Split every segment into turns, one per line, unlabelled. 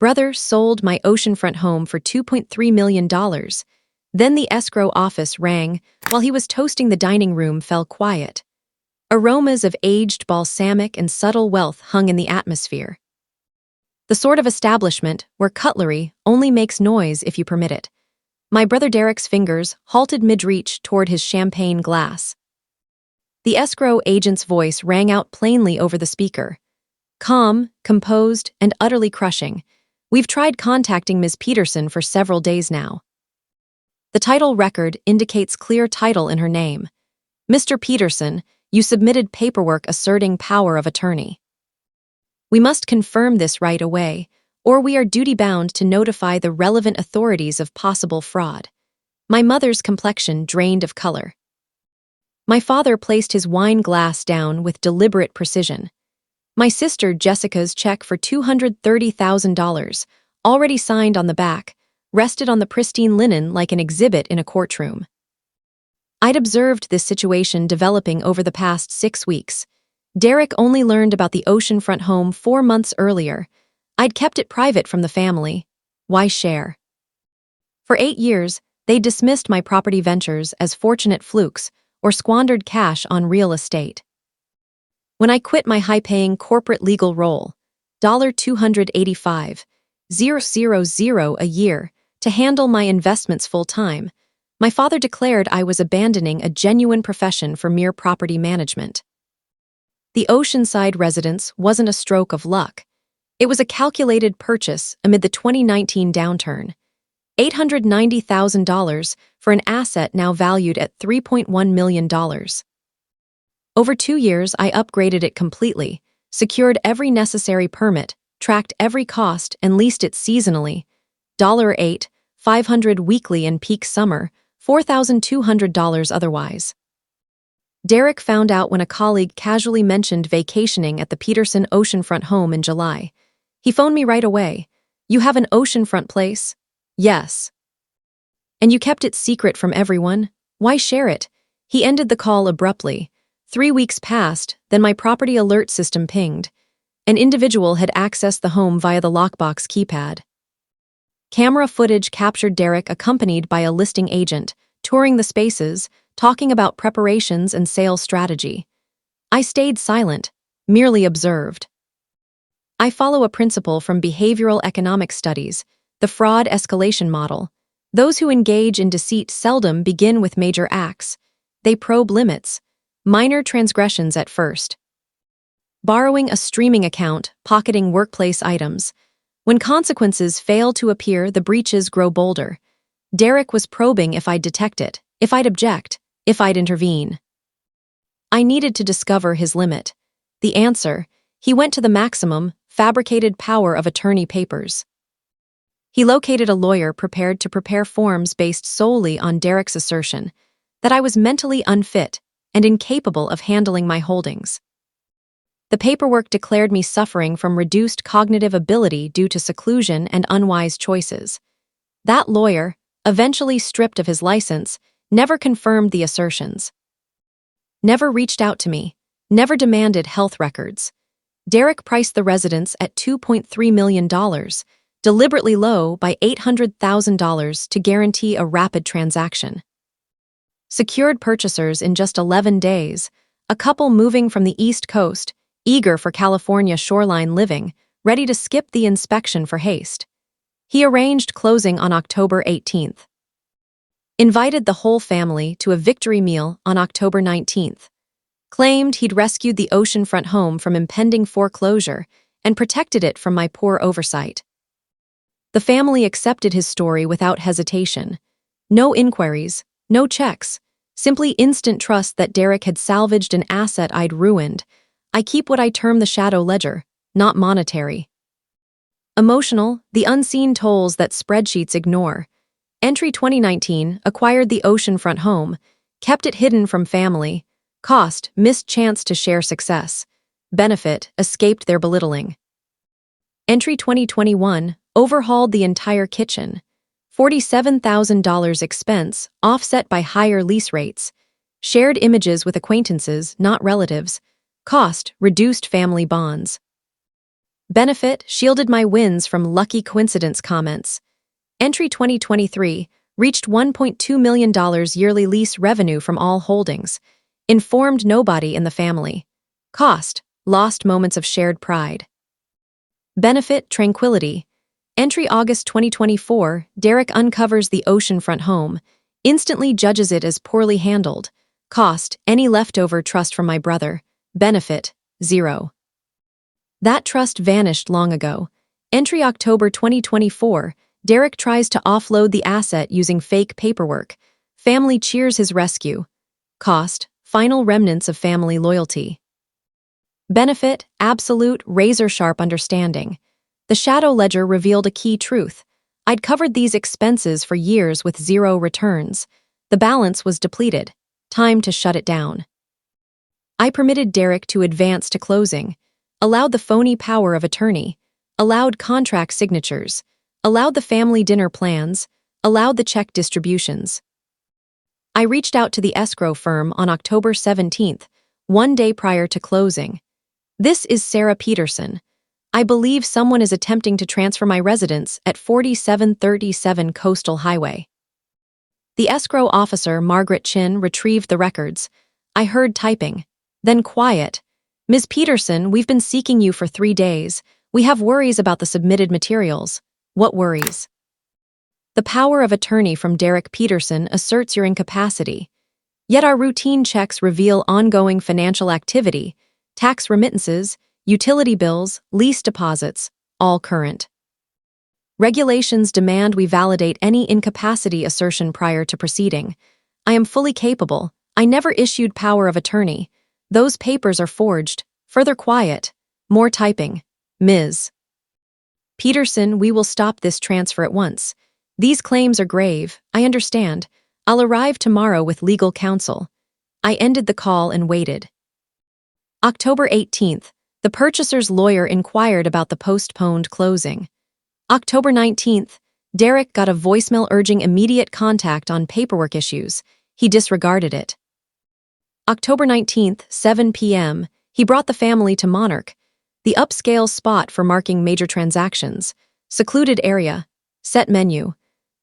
Brother sold my oceanfront home for $2.3 million. Then the escrow office rang. While he was toasting, the dining room fell quiet. Aromas of aged balsamic and subtle wealth hung in the atmosphere. The sort of establishment where cutlery only makes noise if you permit it. My brother Derek's fingers halted mid-reach toward his champagne glass. The escrow agent's voice rang out plainly over the speaker. Calm, composed, and utterly crushing. We've tried contacting Ms. Peterson for several days now. The title record indicates clear title in her name. Mr. Peterson, you submitted paperwork asserting power of attorney. We must confirm this right away, or we are duty-bound to notify the relevant authorities of possible fraud. My mother's complexion drained of color. My father placed his wine glass down with deliberate precision. My sister Jessica's check for $230,000, already signed on the back, rested on the pristine linen like an exhibit in a courtroom. I'd observed this situation developing over the past 6 weeks. Derek only learned about the oceanfront home 4 months earlier. I'd kept it private from the family. Why share? For 8 years, they dismissed my property ventures as fortunate flukes or squandered cash on real estate. When I quit my high-paying corporate legal role, $285,000 a year, to handle my investments full-time, my father declared I was abandoning a genuine profession for mere property management. The Oceanside residence wasn't a stroke of luck. It was a calculated purchase amid the 2019 downturn. $890,000 for an asset now valued at $3.1 million. Over 2 years, I upgraded it completely, secured every necessary permit, tracked every cost, and leased it seasonally. $8,500 weekly in peak summer, $4,200 otherwise. Derek found out when a colleague casually mentioned vacationing at the Peterson oceanfront home in July. He phoned me right away. You have an oceanfront place? Yes. And you kept it secret from everyone? Why share it? He ended the call abruptly. 3 weeks passed, then my property alert system pinged. An individual had accessed the home via the lockbox keypad. Camera footage captured Derek accompanied by a listing agent, touring the spaces, talking about preparations and sales strategy. I stayed silent, merely observed. I follow a principle from behavioral economic studies, the fraud escalation model. Those who engage in deceit seldom begin with major acts. They probe limits, minor transgressions at first. Borrowing a streaming account, pocketing workplace items. When consequences fail to appear, the breaches grow bolder. Derek was probing if I'd detect it, if I'd object, if I'd intervene. I needed to discover his limit. The answer: he went to the maximum, fabricated power of attorney papers. He located a lawyer prepared to prepare forms based solely on Derek's assertion that I was mentally unfit and incapable of handling my holdings. The paperwork declared me suffering from reduced cognitive ability due to seclusion and unwise choices. That lawyer, eventually stripped of his license, never confirmed the assertions. Never reached out to me, never demanded health records. Derek priced the residence at $2.3 million, deliberately low by $800,000 to guarantee a rapid transaction. Secured purchasers in just 11 days, a couple moving from the East Coast, eager for California shoreline living, ready to skip the inspection for haste. He arranged closing on October 18th. Invited the whole family to a victory meal on October 19th. Claimed he'd rescued the oceanfront home from impending foreclosure and protected it from my poor oversight. The family accepted his story without hesitation. No inquiries, no checks, simply instant trust that Derek had salvaged an asset I'd ruined. I keep what I term the shadow ledger, not monetary. Emotional, the unseen tolls that spreadsheets ignore. Entry 2019, acquired the oceanfront home, kept it hidden from family. Cost, missed chance to share success. Benefit, escaped their belittling. Entry 2021, overhauled the entire kitchen. $47,000 expense, offset by higher lease rates. Shared images with acquaintances, not relatives. Cost, reduced family bonds. Benefit, shielded my wins from lucky coincidence comments. Entry 2023, reached $1.2 million yearly lease revenue from all holdings. Informed nobody in the family. Cost, lost moments of shared pride. Benefit, tranquility. Entry August 2024, Derek uncovers the Oceanfront home, instantly judges it as poorly handled. Cost, any leftover trust from my brother. Benefit, 0. That trust vanished long ago. Entry October 2024, Derek tries to offload the asset using fake paperwork. Family cheers his rescue. Cost, final remnants of family loyalty. Benefit, absolute, razor-sharp understanding. The shadow ledger revealed a key truth. I'd covered these expenses for years with 0 returns. The balance was depleted. Time to shut it down. I permitted Derek to advance to closing, allowed the phony power of attorney, allowed contract signatures, allowed the family dinner plans, allowed the check distributions. I reached out to the escrow firm on October 17th, one day prior to closing. This is Sarah Peterson. I believe someone is attempting to transfer my residence at 4737 Coastal Highway. The escrow officer, Margaret Chin, retrieved the records. I heard typing. Then quiet. Ms. Peterson, we've been seeking you for 3 days. We have worries about the submitted materials. What worries? The power of attorney from Derek Peterson asserts your incapacity. Yet our routine checks reveal ongoing financial activity, tax remittances, utility bills, lease deposits, all current. Regulations demand we validate any incapacity assertion prior to proceeding. I am fully capable. I never issued power of attorney. Those papers are forged. Further quiet. More typing. Ms. Peterson, we will stop this transfer at once. These claims are grave. I understand. I'll arrive tomorrow with legal counsel. I ended the call and waited. October 18th, the purchaser's lawyer inquired about the postponed closing. October 19th, Derek got a voicemail urging immediate contact on paperwork issues. He disregarded it. October 19th, 7 p.m., he brought the family to Monarch, the upscale spot for marking major transactions. Secluded area. Set menu.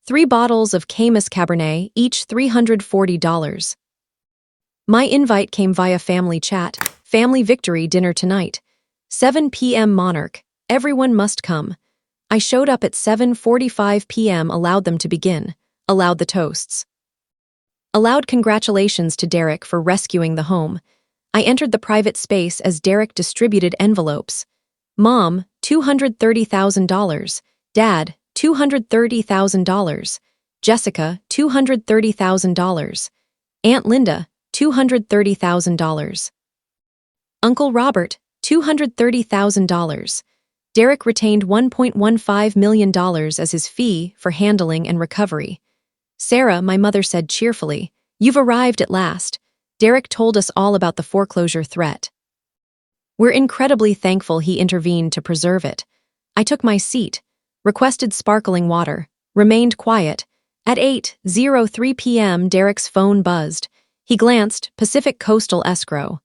3 bottles of Camus Cabernet, each $340. My invite came via family chat. Family victory dinner tonight. 7 p.m. Monarch. Everyone must come. I showed up at 7:45 p.m. Allowed them to begin. Allowed the toasts. Allowed congratulations to Derek for rescuing the home. I entered the private space as Derek distributed envelopes. Mom, $230,000. Dad, $230,000. Jessica, $230,000. Aunt Linda, $230,000. Uncle Robert, $230,000. Derek retained $1.15 million as his fee for handling and recovery. Sarah, my mother said cheerfully, "You've arrived at last." Derek told us all about the foreclosure threat. We're incredibly thankful he intervened to preserve it. I took my seat, requested sparkling water, remained quiet. At 8:03 p.m. Derek's phone buzzed. He glanced, Pacific Coastal Escrow.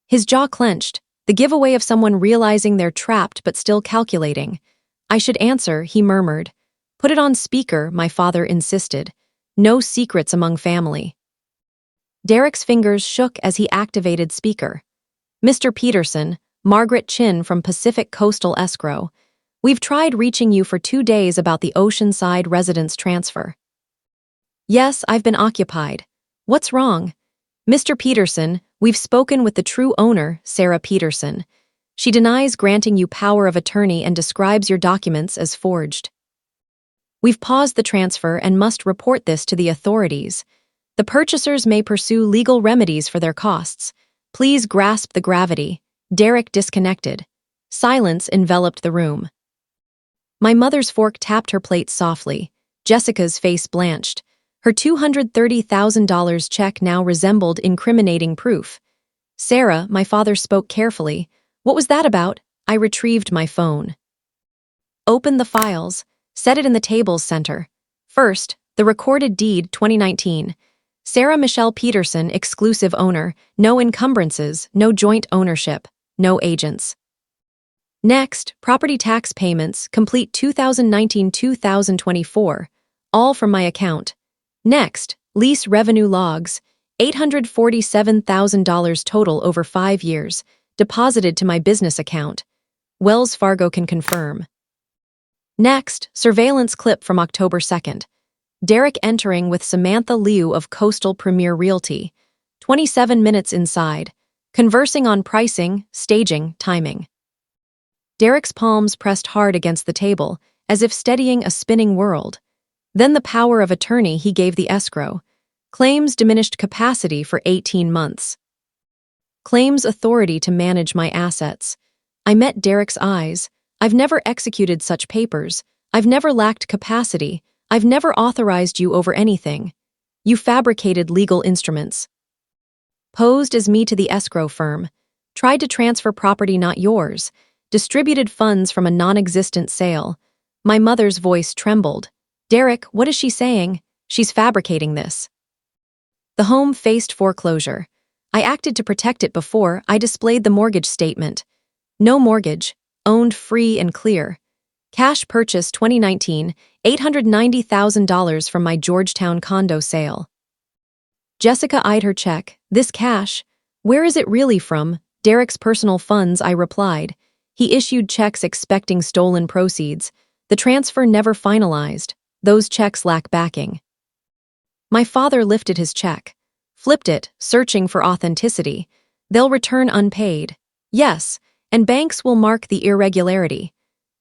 His jaw clenched, the giveaway of someone realizing they're trapped but still calculating. I should answer, he murmured. Put it on speaker, my father insisted. No secrets among family. Derek's fingers shook as he activated speaker. Mr. Peterson, Margaret Chin from Pacific Coastal Escrow. We've tried reaching you for 2 days about the Oceanside residence transfer. Yes, I've been occupied. What's wrong? Mr. Peterson, we've spoken with the true owner, Sarah Peterson. She denies granting you power of attorney and describes your documents as forged. We've paused the transfer and must report this to the authorities. The purchasers may pursue legal remedies for their costs. Please grasp the gravity. Derek disconnected. Silence enveloped the room. My mother's fork tapped her plate softly. Jessica's face blanched. Her $230,000 check now resembled incriminating proof. Sarah, my father spoke carefully. What was that about? I retrieved my phone. Open the files. Set it in the table's center. First, the recorded deed 2019. Sarah Michelle Peterson, exclusive owner, no encumbrances, no joint ownership, no agents. Next, property tax payments, complete 2019-2024, all from my account. Next, lease revenue logs, $847,000 total over 5 years, deposited to my business account. Wells Fargo can confirm. Next, surveillance clip from October 2nd. Derek entering with Samantha Liu of Coastal Premier Realty. 27 minutes inside. Conversing on pricing, staging, timing. Derek's palms pressed hard against the table, as if steadying a spinning world. Then the power of attorney he gave the escrow. Claims diminished capacity for 18 months. Claims authority to manage my assets. I met Derek's eyes. I've never executed such papers. I've never lacked capacity. I've never authorized you over anything. You fabricated legal instruments. Posed as me to the escrow firm. Tried to transfer property not yours. Distributed funds from a non-existent sale. My mother's voice trembled. Derek, what is she saying? She's fabricating this. The home faced foreclosure. I acted to protect it before I displayed the mortgage statement. No mortgage. Owned free and clear. Cash purchase 2019, $890,000 from my Georgetown condo sale. Jessica eyed her check. This cash? Where is it really from? Derek's personal funds, I replied. He issued checks expecting stolen proceeds. The transfer never finalized. Those checks lack backing. My father lifted his check. Flipped it, searching for authenticity. They'll return unpaid. Yes, and banks will mark the irregularity.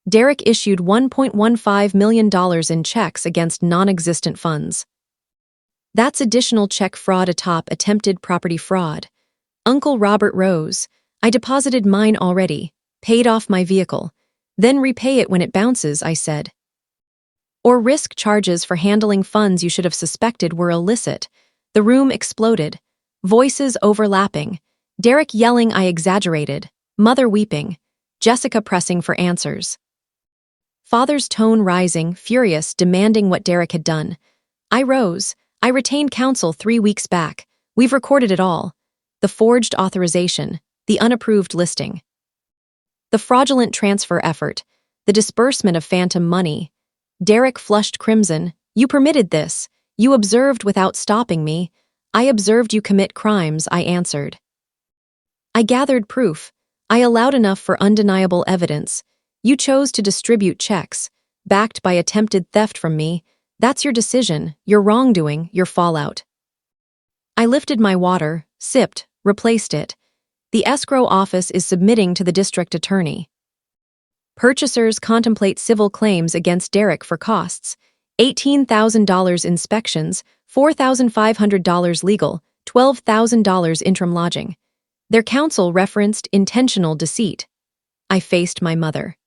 Derek issued $1.15 million in checks against non-existent funds. That's additional check fraud atop attempted property fraud. Uncle Robert rose. I deposited mine already, paid off my vehicle. Then repay it when it bounces, I said. Or risk charges for handling funds you should have suspected were illicit. The room exploded. Voices overlapping. Derek yelling I exaggerated. Mother weeping. Jessica pressing for answers. Father's tone rising, furious, demanding what Derek had done. I rose. I retained counsel 3 weeks back. We've recorded it all. The forged authorization. The unapproved listing. The fraudulent transfer effort. The disbursement of phantom money. Derek flushed crimson. You permitted this. You observed without stopping me. I observed you commit crimes, I answered. I gathered proof. I allowed enough for undeniable evidence. You chose to distribute checks, backed by attempted theft from me. That's your decision, your wrongdoing, your fallout. I lifted my water, sipped, replaced it. The escrow office is submitting to the district attorney. Purchasers contemplate civil claims against Derek for costs. $18,000 inspections, $4,500 legal, $12,000 interim lodging. Their counsel referenced intentional deceit. I faced my mother.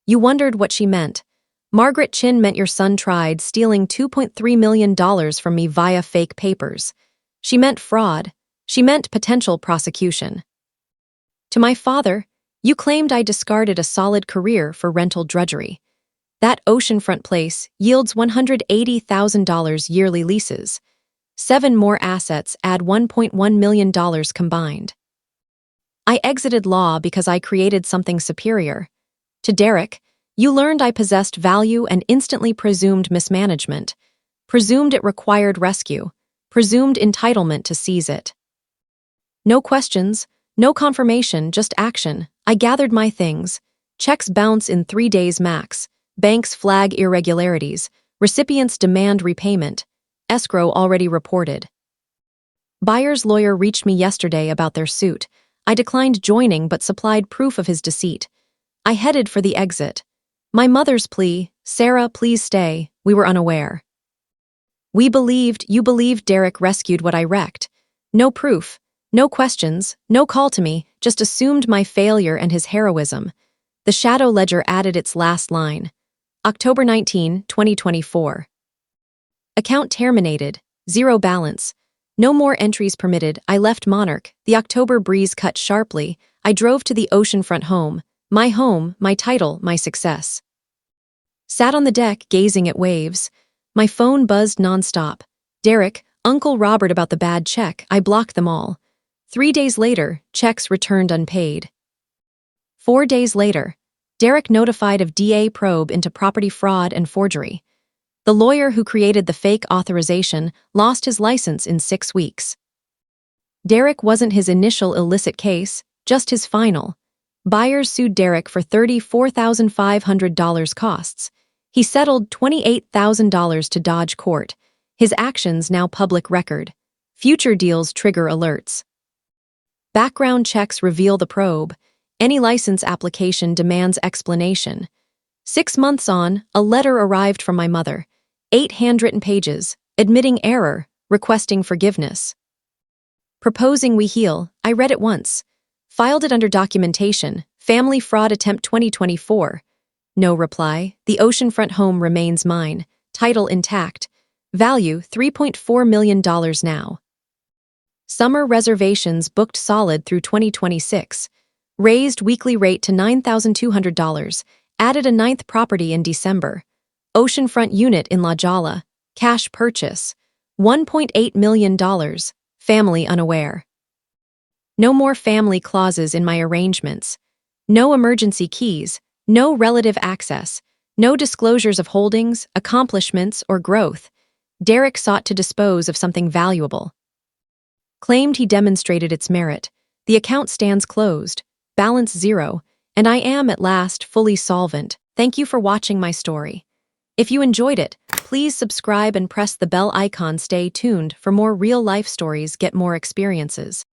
You wondered what she meant. Margaret Chin meant your son tried stealing $2.3 million from me via fake papers. She meant fraud. She meant potential prosecution. To my father, you claimed I discarded a solid career for rental drudgery. That oceanfront place yields $180,000 yearly leases. 7 more assets add $1.1 million combined. I exited law because I created something superior. To Derek, you learned I possessed value and instantly presumed mismanagement. Presumed it required rescue. Presumed entitlement to seize it. No questions, no confirmation, just action. I gathered my things. Checks bounce in 3 days max. Banks flag irregularities. Recipients demand repayment. Escrow already reported. Buyer's lawyer reached me yesterday about their suit. I declined joining but supplied proof of his deceit. I headed for the exit. My mother's plea, Sarah, please stay, we were unaware. You believed Derek rescued what I wrecked. No proof, no questions, no call to me, just assumed my failure and his heroism. The shadow ledger added its last line. October 19, 2024. Account terminated. 0 balance. No more entries permitted. I left Monarch. The October breeze cut sharply. I drove to the oceanfront home. My title, my success. Sat on the deck, gazing at waves. My phone buzzed nonstop. Derek, Uncle Robert about the bad check. I blocked them all. 3 days later, checks returned unpaid. 4 days later, Derek notified of DA probe into property fraud and forgery. The lawyer who created the fake authorization lost his license in 6 weeks. Derek wasn't his initial illicit case, just his final. Buyers sued Derek for $34,500 costs. He settled $28,000 to dodge court. His actions now public record. Future deals trigger alerts. Background checks reveal the probe. Any license application demands explanation. 6 months on, a letter arrived from my mother. 8 handwritten pages, admitting error, requesting forgiveness. Proposing we heal, I read it once. Filed it under documentation, family fraud attempt 2024. No reply, the oceanfront home remains mine, title intact. Value $3.4 million now. Summer reservations booked solid through 2026. Raised weekly rate to $9,200. Added a 9th property in December. Oceanfront unit in La Jolla. Cash purchase. $1.8 million. Family unaware. No more family clauses in my arrangements. No emergency keys. No relative access. No disclosures of holdings, accomplishments, or growth. Derek sought to dispose of something valuable. Claimed he demonstrated its merit. The account stands closed. Balance 0. And I am at last fully solvent. Thank you for watching my story. If you enjoyed it, please subscribe and press the bell icon. Stay tuned for more real-life stories. Get more experiences.